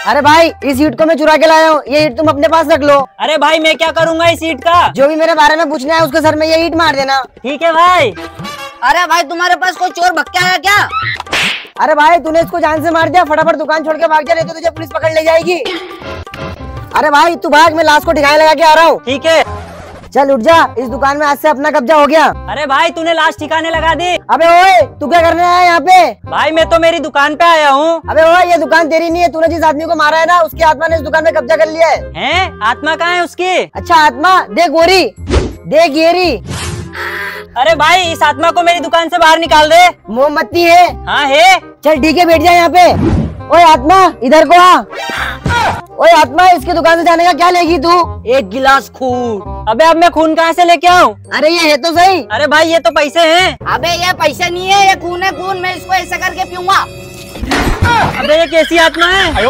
अरे भाई इस ईंट को मैं चुरा के लाया हूँ, ये ईंट तुम अपने पास रख लो। अरे भाई मैं क्या करूँगा इस ईंट का? जो भी मेरे बारे में पूछना है उसके सर में ये ईंट मार देना। ठीक है भाई। अरे भाई तुम्हारे पास कोई चोर भग के आया क्या? अरे भाई तूने इसको जान से मार दिया, फटाफट दुकान छोड़ के भाग जा, नहीं तो तुझे पुलिस पकड़ ले जाएगी। अरे भाई तू भाग, मैं लाश को ठिकाने लगा के आ रहा हूँ। ठीक है। चल उठ जा, इस दुकान में आज से अपना कब्जा हो गया। अरे भाई तूने लाश ठिकाने लगा दी। अबे ओए तू क्या करने आया यहाँ पे? भाई मैं तो मेरी दुकान पे आया हूँ। अबे ओए ये दुकान तेरी नहीं है, तूने जिस आदमी को मारा है ना उसकी आत्मा ने इस दुकान में कब्जा कर लिया है। हैं? आत्मा कहाँ है उसकी? अच्छा आत्मा देख गोरी, देख ये रही। अरे भाई इस आत्मा को मेरी दुकान से बाहर निकाल दे। मोमबत्ती है? हाँ है। चल ठीक है बैठ जा यहाँ पे। ओए आत्मा इधर को आ। ओए आत्मा इसकी दुकान से जाने का क्या लेगी तू? 1 गिलास खून। अबे अब मैं खून कहाँ से लेके आऊँ? अरे ये है तो सही। अरे भाई ये तो पैसे हैं। अबे ये पैसे नहीं है, ये खून है खून, मैं इसको ऐसा करके पीऊंगा। अबे ये कैसी आत्मा है?